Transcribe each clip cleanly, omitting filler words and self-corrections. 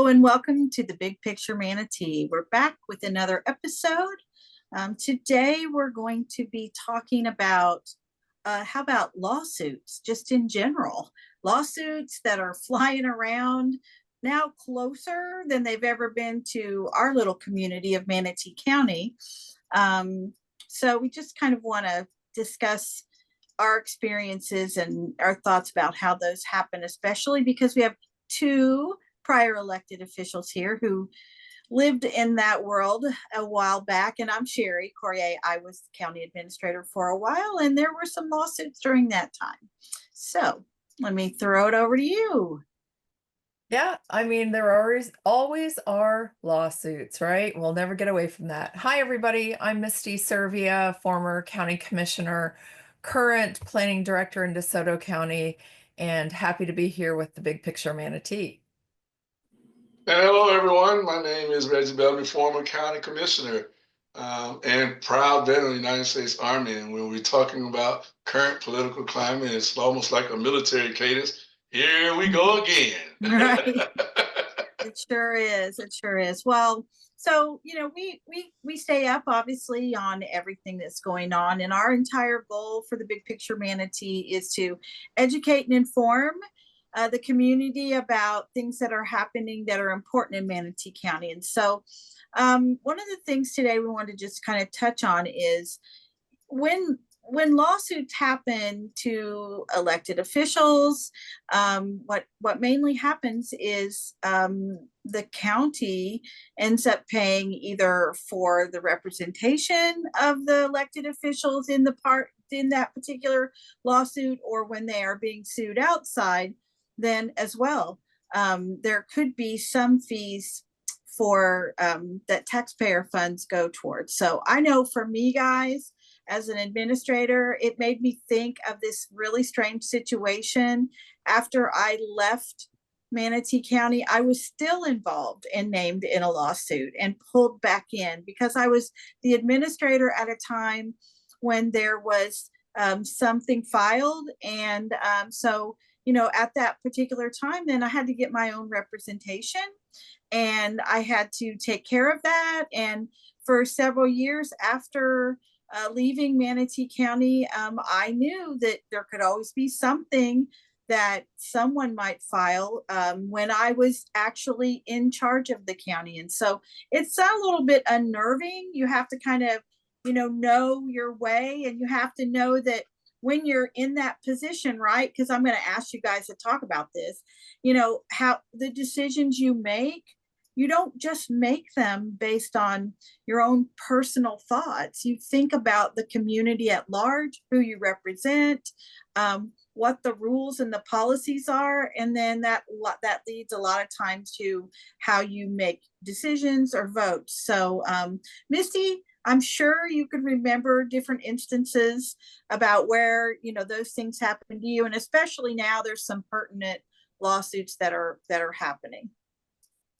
Hello and welcome to the Big Picture Manatee. We're back with another episode. Today we're going to be talking about how about lawsuits, just in general. Lawsuits that are flying around now closer than they've ever been to our little community of Manatee County. So we just kind of want to discuss our experiences and our thoughts about how those happen, especially because we have two prior elected officials here who lived in that world a while back. And I'm Sherry Corrier. I was the county administrator for a while, and there were some lawsuits during that time. So let me throw it over to you. Yeah, I mean, there always are lawsuits, right? We'll never get away from that. Hi, everybody. I'm Misty Servia, former county commissioner, current planning director in DeSoto County, and happy to be here with the Big Picture Manatee. Hello, everyone. My name is Reggie Bellamy, former county commissioner and proud veteran of the United States Army. And when we're talking about current political climate, it's almost like a military cadence. Here we go again. Right. It sure is. It sure is. Well, so we stay up obviously on everything that's going on, and our entire goal for the Big Picture Manatee is to educate and inform the community about things that are happening that are important in Manatee County. And so, one of the things today we want to just kind of touch on is when lawsuits happen to elected officials, what mainly happens is the county ends up paying either for the representation of the elected officials in that particular lawsuit, or when they are being sued outside, then as well. There could be some fees for that taxpayer funds go towards. So I know for me, guys, as an administrator, it made me think of this really strange situation. After I left Manatee County, I was still involved and named in a lawsuit and pulled back in because I was the administrator at a time when there was something filed. And so, at that particular time, then I had to get my own representation and I had to take care of that. And for several years after leaving Manatee County, I knew that there could always be something that someone might file when I was actually in charge of the county. And so it's a little bit unnerving. You have to kind of, know your way, and you have to know that when you're in that position, right? Because I'm going to ask you guys to talk about this, how the decisions you make, you don't just make them based on your own personal thoughts. You think about the community at large, who you represent, what the rules and the policies are, and then that leads a lot of times to how you make decisions or votes. So, Misty, I'm sure you can remember different instances about where those things happen to you, and especially now there's some pertinent lawsuits that are happening.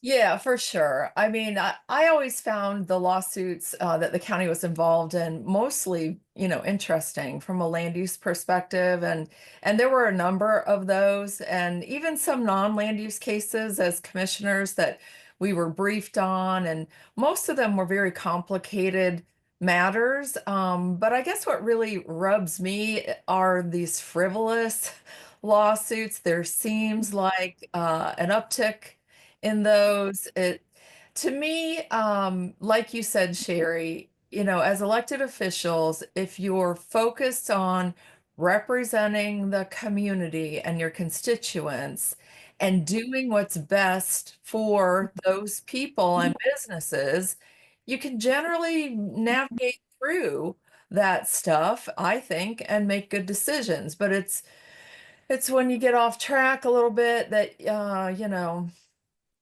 Yeah, for sure. I mean, I always found the lawsuits that the county was involved in mostly, interesting from a land use perspective, and there were a number of those, and even some non-land use cases as commissioners that we were briefed on, and most of them were very complicated matters. But I guess what really rubs me are these frivolous lawsuits. There seems like an uptick in those. It to me, like you said, Sherry, as elected officials, if you're focused on representing the community and your constituents and doing what's best for those people and businesses, you can generally navigate through that stuff, I think, and make good decisions. But it's when you get off track a little bit that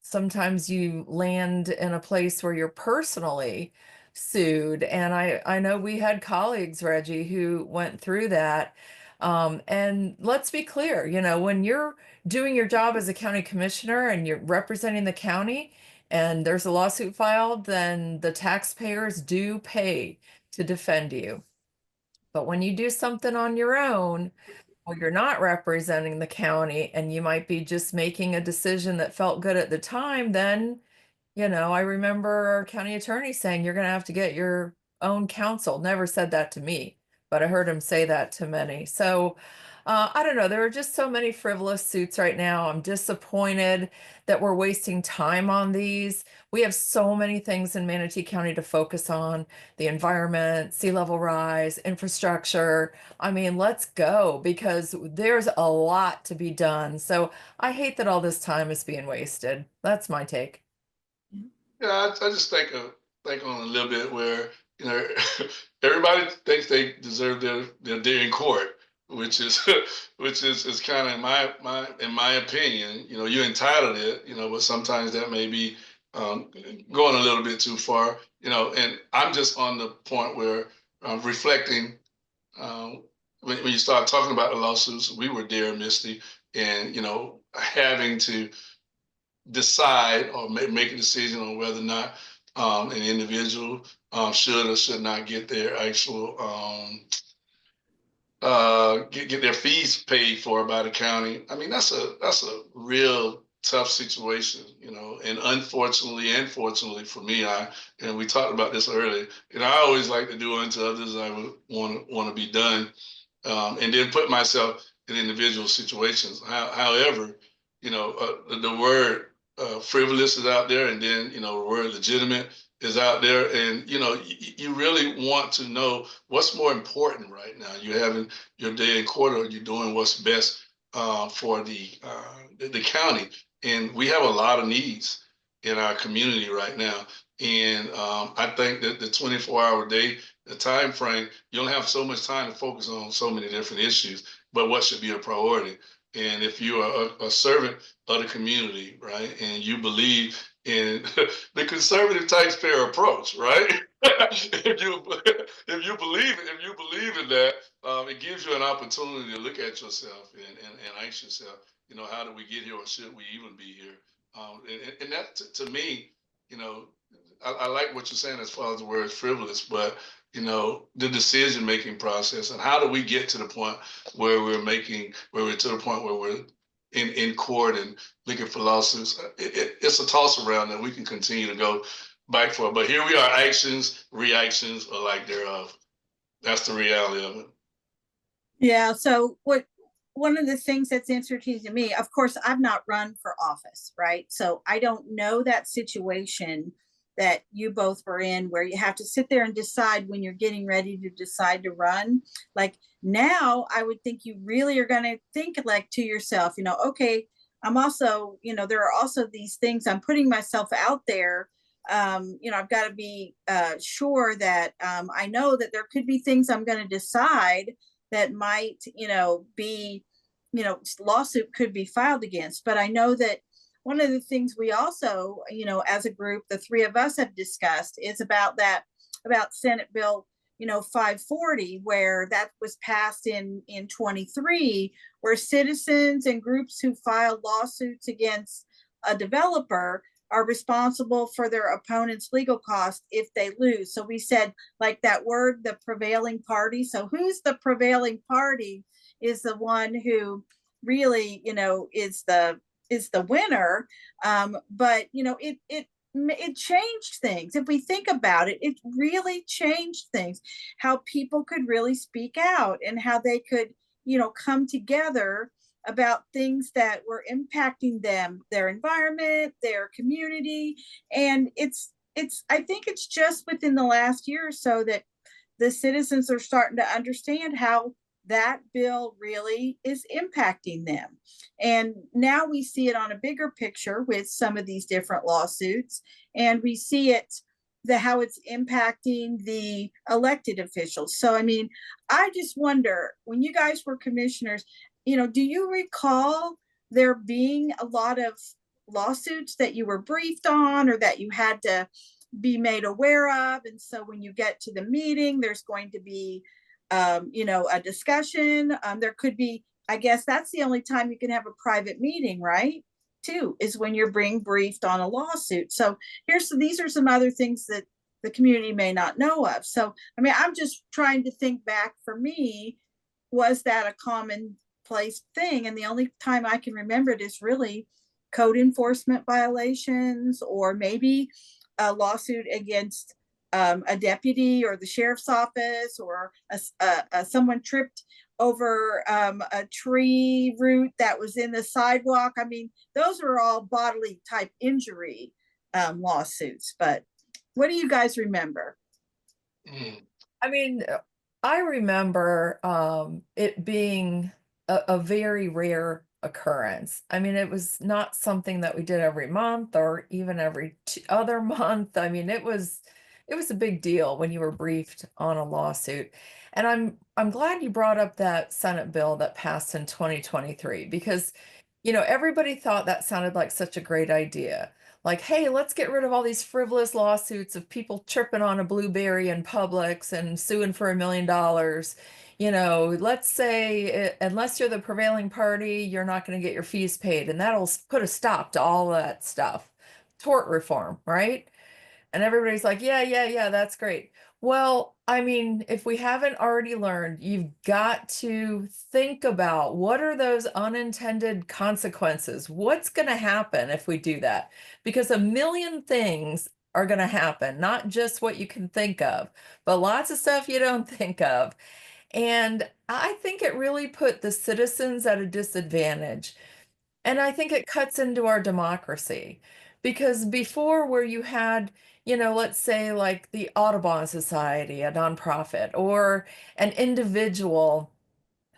sometimes you land in a place where you're personally sued. And I know we had colleagues, Reggie, who went through that. And let's be clear, when you're doing your job as a county commissioner and you're representing the county and there's a lawsuit filed, then the taxpayers do pay to defend you. But when you do something on your own, well, you're not representing the county and you might be just making a decision that felt good at the time, then, I remember our county attorney saying you're going to have to get your own counsel. Never said that to me, but I heard him say that to many. So I don't know. There are just so many frivolous suits right now. I'm disappointed that we're wasting time on these. We have so many things in Manatee County to focus on: the environment, sea level rise, infrastructure. I mean, let's go, because there's a lot to be done. So I hate that all this time is being wasted. That's my take. Yeah, I just think on a little bit where you know everybody thinks they deserve their day in court, which is is kind of in my opinion, you're entitled to it, but sometimes that may be going a little bit too far, and I'm just on the point where reflecting when you start talking about the lawsuits, we were there, Misty, and having to decide or make a decision on whether or not an individual should or should not get their actual get their fees paid for by the county. I mean, that's a real tough situation, and unfortunately and fortunately for me, and we talked about this earlier, I always like to do unto others I would want to be done, and then put myself in individual situations. However, the word frivolous is out there, and then the word legitimate is out there, and you really want to know what's more important right now. You're having your day in court, or you're doing what's best for the county, and we have a lot of needs in our community right now. And I think that the 24-hour day, the time frame, you don't have so much time to focus on so many different issues, but what should be a priority. And if you are a servant of the community, right, and you believe in the conservative taxpayer approach, right? if you believe in that, it gives you an opportunity to look at yourself and ask yourself, how did we get here, or should we even be here? And that to me, you know, I like what you're saying as far as the word frivolous, but the decision making process, and how do we get to the point where we're to the point where we're in court and looking for lawsuits. It's a toss around that we can continue to go back for. But here we are, actions, reactions, or lack thereof. That's the reality of it. Yeah. So one of the things that's interesting to me, of course, I've not run for office, right? So I don't know that situation that you both were in, where you have to sit there and decide when you're getting ready to decide to run. Like now, I would think you really are going to think like to yourself, okay, I'm also, there are also these things, I'm putting myself out there. I've got to be sure that I know that there could be things I'm going to decide that might, be, lawsuit could be filed against. But I know that one of the things we also, as a group, the three of us have discussed is about Senate Bill, 540, where that was passed in 23, where citizens and groups who filed lawsuits against a developer are responsible for their opponent's legal costs if they lose. So we said, like that word, the prevailing party. So who's the prevailing party is the one who really, is the winner. But it changed things. If we think about it, it really changed things, how people could really speak out and how they could, come together about things that were impacting them, their environment, their community. And I think it's just within the last year or so that the citizens are starting to understand how that bill really is impacting them. And now we see it on a bigger picture with some of these different lawsuits, and we see it, how it's impacting the elected officials. So, I mean, I just wonder, when you guys were commissioners, do you recall there being a lot of lawsuits that you were briefed on or that you had to be made aware of? And so when you get to the meeting, there's going to be a discussion. There could be, I guess that's the only time you can have a private meeting, right? Too, is when you're being briefed on a lawsuit. So these are some other things that the community may not know of. So, I mean, I'm just trying to think back for me, was that a common commonplace thing. And the only time I can remember it is really code enforcement violations, or maybe a lawsuit against a deputy or the sheriff's office, or someone tripped over a tree root that was in the sidewalk. I mean, those are all bodily type injury lawsuits. But what do you guys remember? I mean, I remember it being a very rare occurrence. I mean, it was not something that we did every month or even every other month. I mean, it was a big deal when you were briefed on a lawsuit. And I'm glad you brought up that Senate bill that passed in 2023, because everybody thought that sounded like such a great idea. Like, hey, let's get rid of all these frivolous lawsuits of people tripping on a blueberry in Publix and suing for $1 million. Let's say unless you're the prevailing party, you're not going to get your fees paid, and that'll put a stop to all that stuff. Tort reform, right? And everybody's like, yeah, yeah, yeah, that's great. Well, I mean, if we haven't already learned, you've got to think about what are those unintended consequences? What's going to happen if we do that? Because a million things are going to happen, not just what you can think of, but lots of stuff you don't think of. And I think it really put the citizens at a disadvantage. And I think it cuts into our democracy, because before, where you had, let's say like the Audubon Society, a nonprofit, or an individual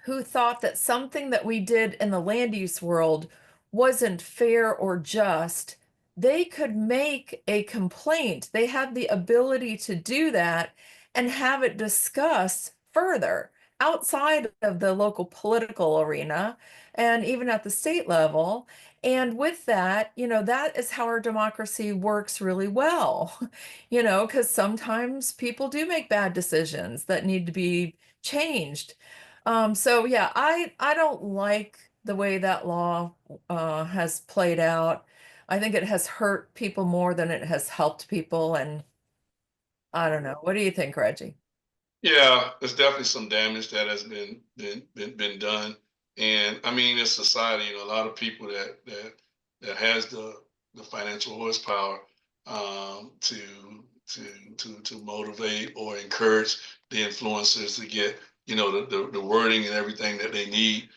who thought that something that we did in the land use world wasn't fair or just, they could make a complaint. They had the ability to do that and have it discussed further outside of the local political arena and even at the state level. And with that, that is how our democracy works really well, because sometimes people do make bad decisions that need to be changed. So yeah, I don't like the way that law has played out. I think it has hurt people more than it has helped people, and I don't know. What do you think, Reggie? Yeah, there's definitely some damage that has been done, and I mean, in society, a lot of people that has the financial horsepower to to motivate or encourage the influencers to get the wording and everything that they need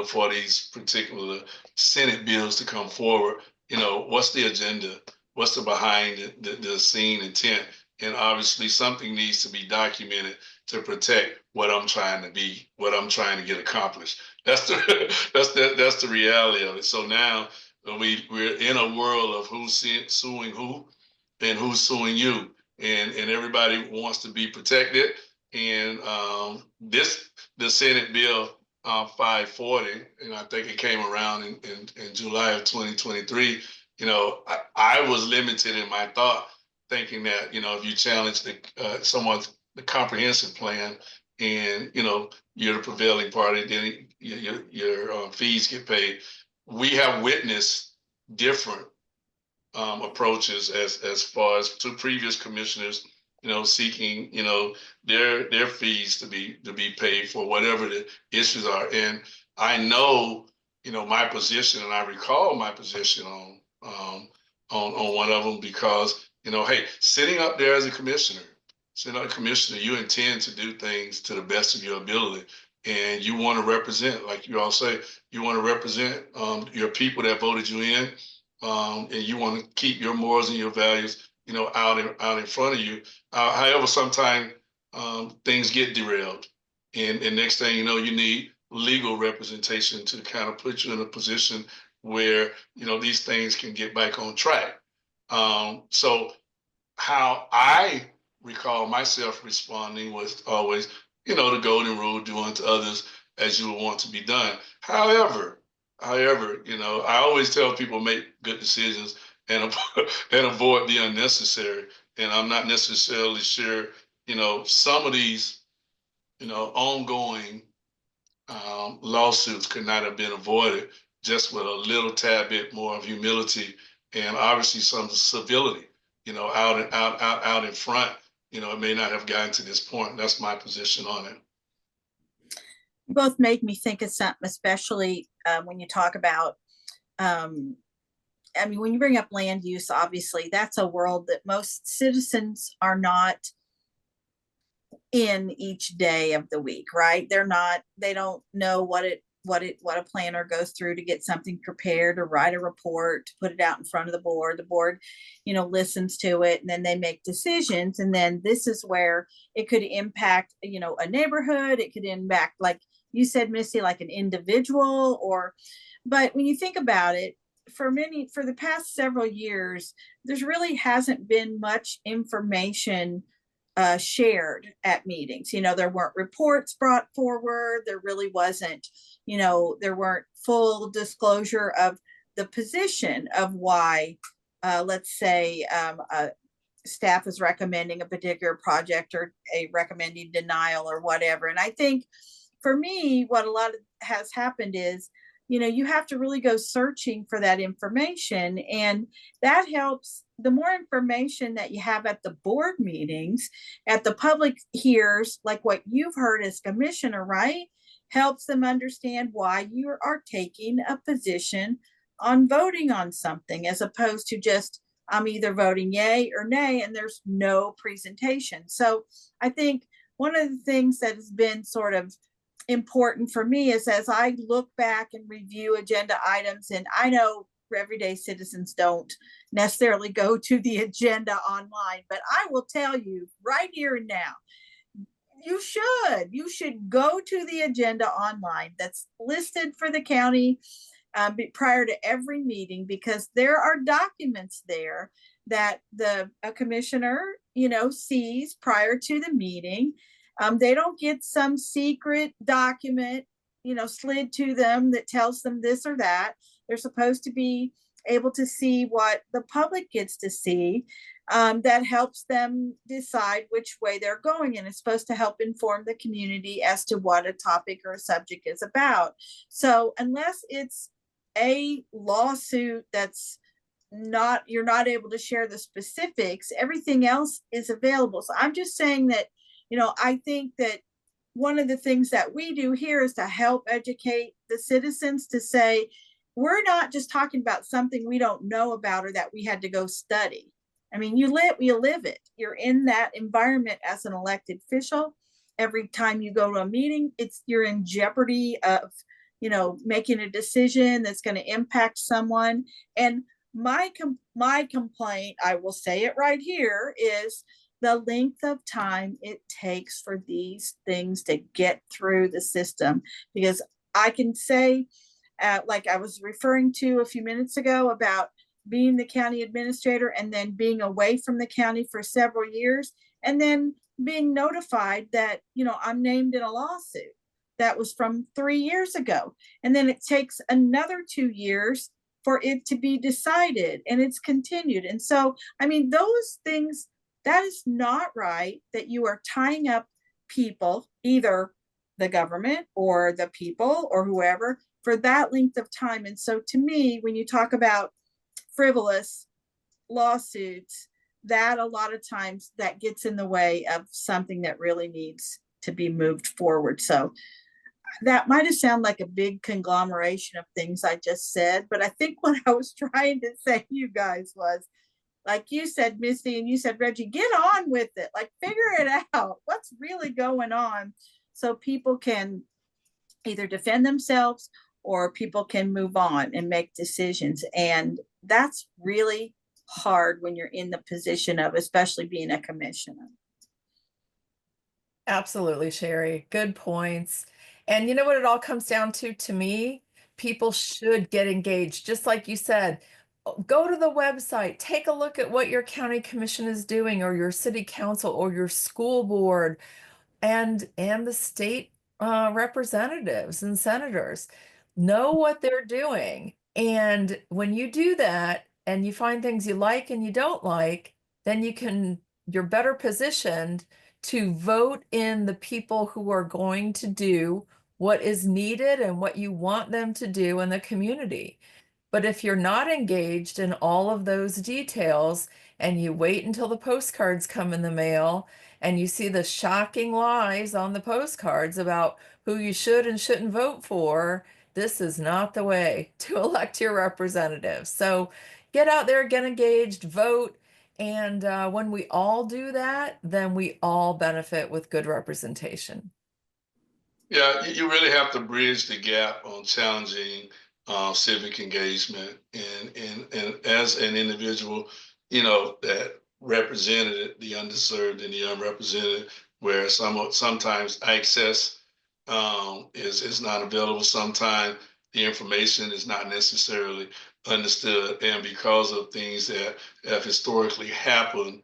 for these particular Senate bills to come forward. What's the agenda? What's the behind the scene intent? And obviously, something needs to be documented to protect what I'm trying to be, what I'm trying to get accomplished. That's the that's the reality of it. So now we're in a world of who's suing who and who's suing you, and everybody wants to be protected. And the Senate bill 540, and I think it came around in July of 2023. I was limited in my thought, thinking that if you challenge someone's the comprehensive plan, and you're the prevailing party, then your fees get paid. We have witnessed different approaches as far as to previous commissioners, seeking their fees to be paid for whatever the issues are. And I know my position, and I recall my position on one of them, because hey, sitting up there as a commissioner, you intend to do things to the best of your ability, and you want to represent, like you all say, you want to represent your people that voted you in, and you want to keep your morals and your values, out in front of you. However, sometimes things get derailed, and next thing you know, you need legal representation to kind of put you in a position where these things can get back on track. So how I recall myself responding was always, the golden rule: do unto others as you would want to be done. However, I always tell people, make good decisions and and avoid the unnecessary. And I'm not necessarily sure, some of these, ongoing lawsuits could not have been avoided just with a little tad bit more of humility, and obviously some civility, out in front. It may not have gotten to this point. That's my position on it. both make me think of something, especially when you talk about, I mean, when you bring up land use, obviously that's a world that most citizens are not in each day of the week, right? They don't know what a planner goes through to get something prepared or write a report, to put it out in front of the board. The board, listens to it, and then they make decisions. And then this is where it could impact, a neighborhood. It could impact, like you said, Missy, like an individual. But when you think about it, for the past several years, there's really hasn't been much information shared at meetings. There weren't reports brought forward. There really wasn't, there weren't full disclosure of the position of why, let's say, staff is recommending a particular project or a recommending denial or whatever. And I think for me, what a lot of has happened is, you have to really go searching for that information. And that helps. The more information that you have at the board meetings, at the public hears, like what you've heard as commissioner, right? Helps them understand why you are taking a position on voting on something, as opposed to just, I'm either voting yay or nay, and there's no presentation. So I think one of the things that has been sort of important for me is, as I look back and review agenda items, and I know everyday citizens don't necessarily go to the agenda online, but I will tell you right here and now, you should go to the agenda online that's listed for the county prior to every meeting, because there are documents there that a commissioner sees prior to the meeting. They don't get some secret document slid to them that tells them this or that. They're supposed to be able to see what the public gets to see, that helps them decide which way they're going, and it's supposed to help inform the community as to what a topic or a subject is about. So unless it's a lawsuit that's not, you're not able to share the specifics, everything else is available. So I'm just saying that, I think that one of the things that we do here is to help educate the citizens, to say, we're not just talking about something we don't know about or that we had to go study. I mean, you live it. You're in that environment as an elected official. Every time you go to a meeting, you're in jeopardy of, making a decision that's going to impact someone. And my complaint, I will say it right here, is the length of time it takes for these things to get through the system. Because I can say, like I was referring to a few minutes ago about being the county administrator and then being away from the county for several years, and then being notified that, I'm named in a lawsuit that was from 3 years ago. And then it takes another 2 years for it to be decided, and it's continued. And so, I mean, those things, that is not right, that you are tying up people, either the government or the people or whoever, for that length of time. And so to me, when you talk about frivolous lawsuits, that a lot of times that gets in the way of something that really needs to be moved forward. So that might have sounded like a big conglomeration of things I just said, but I think what I was trying to say to you guys was, like you said, Misty, and you said, Reggie, get on with it. Like, figure it out. What's really going on, so people can either defend themselves or people can move on and make decisions. And that's really hard when you're in the position of, especially being a commissioner. Absolutely, Sherry. Good points. And you know what it all comes down to me? People should get engaged. Just like you said, go to the website, take a look at what your county commission is doing, or your city council, or your school board, and the state representatives and senators. Know what they're doing. And when you do that and you find things you like and you don't like, then you're better positioned to vote in the people who are going to do what is needed and what you want them to do in the community. But if you're not engaged in all of those details, and you wait until the postcards come in the mail and you see the shocking lies on the postcards about who you should and shouldn't vote for, this is not the way to elect your representatives. So get out there, get engaged, vote. And when we all do that, then we all benefit with good representation. Yeah, you really have to bridge the gap on challenging civic engagement, and as an individual, that represented the underserved and the unrepresented, where sometimes access is not available. Sometimes the information is not necessarily understood, and because of things that have historically happened,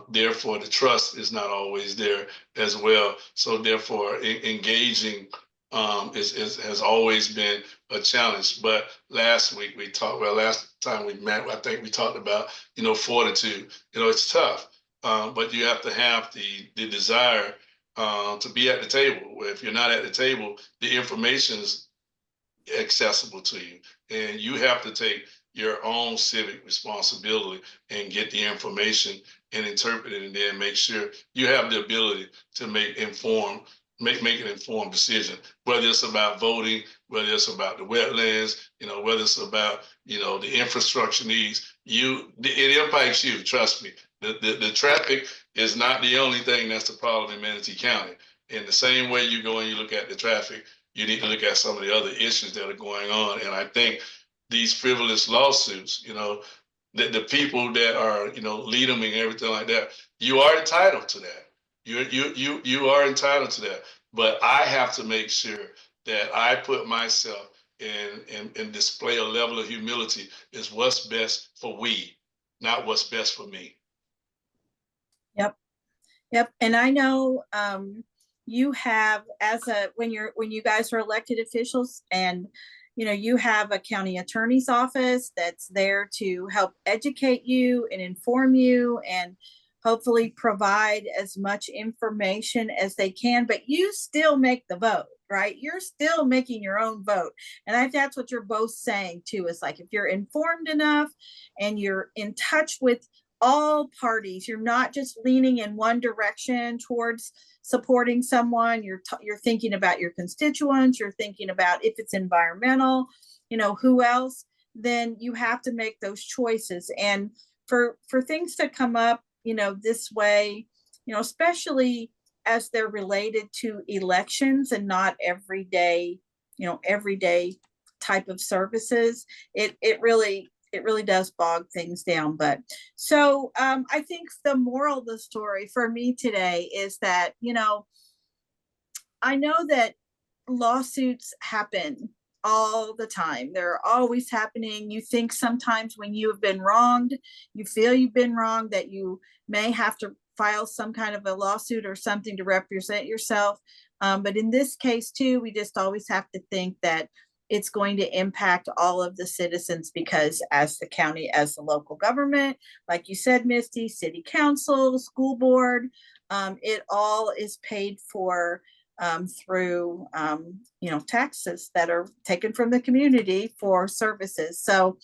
therefore the trust is not always there as well. So therefore, engaging has always been a challenge. But last week we talked. Well, last time we met, I think we talked about fortitude. It's tough, but you have to have the desire to be at the table. If you're not at the table, the information is accessible to you, and you have to take your own civic responsibility and get the information and interpret it, and then make sure you have the ability to make an informed decision, whether it's about voting, whether it's about the wetlands, whether it's about the infrastructure needs. It impacts you. Trust me. The traffic is not the only thing that's the problem in Manatee County. In the same way you go and you look at the traffic, you need to look at some of the other issues that are going on. And I think these frivolous lawsuits, the people that are, lead them and everything like that, you are entitled to that. You are entitled to that. But I have to make sure that I put myself and display a level of humility is what's best for we, not what's best for me. Yep. And I know you have, when you guys are elected officials, and you have a county attorney's office that's there to help educate you and inform you and hopefully provide as much information as they can, but you still make the vote, right? You're still making your own vote. And that's what you're both saying too, is like, if you're informed enough and you're in touch with all parties, you're not just leaning in one direction towards supporting someone, you're thinking about your constituents, you're thinking about if it's environmental, who else, then you have to make those choices. And for things to come up, this way, especially as they're related to elections and not everyday type of services, it really does bog things down. But so I think the moral of the story for me today is that, I know that lawsuits happen all the time. They're always happening. You think sometimes when you have been wronged, you feel you've been wronged, that you may have to file some kind of a lawsuit or something to represent yourself. But in this case too, we just always have to think that it's going to impact all of the citizens, because as the county, as the local government, like you said, Misty, city council, school board, it all is paid for through taxes that are taken from the community for services. So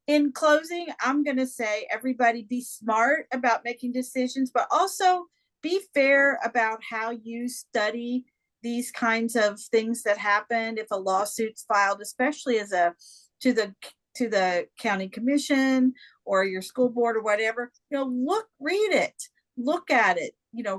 in closing, I'm going to say, everybody be smart about making decisions, but also be fair about how you study these kinds of things that happen. If a lawsuit's filed, especially to the county commission or your school board or whatever, read it, look at it,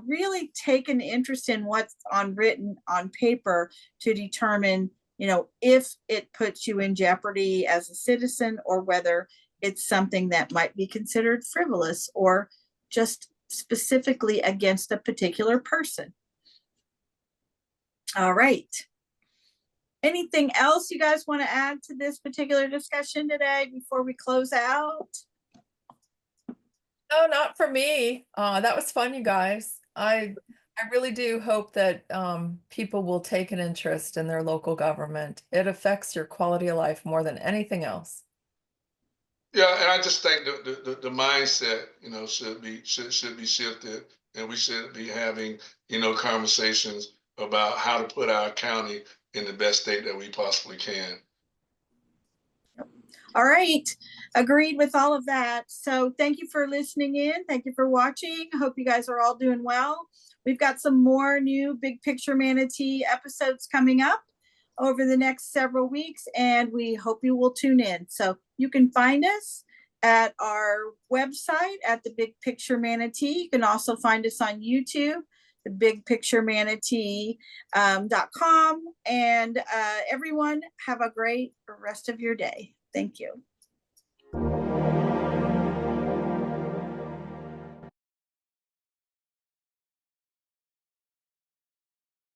really take an interest in what's written on paper to determine, if it puts you in jeopardy as a citizen, or whether it's something that might be considered frivolous or just specifically against a particular person. All right. Anything else you guys want to add to this particular discussion today before we close out? No, not for me. That was fun, you guys. I really do hope that people will take an interest in their local government. It affects your quality of life more than anything else. Yeah, and I just think the mindset, should be shifted, and we should be having, conversations about how to put our county in the best state that we possibly can. All right. Agreed with all of that. So thank you for listening in. Thank you for watching. I hope you guys are all doing well. we've got some more new Big Picture Manatee episodes coming up over the next several weeks, and we hope you will tune in. So you can find us at our website at the Big Picture Manatee. You can also find us on YouTube, the bigpicturemanatee.com. And everyone, have a great rest of your day. Thank you.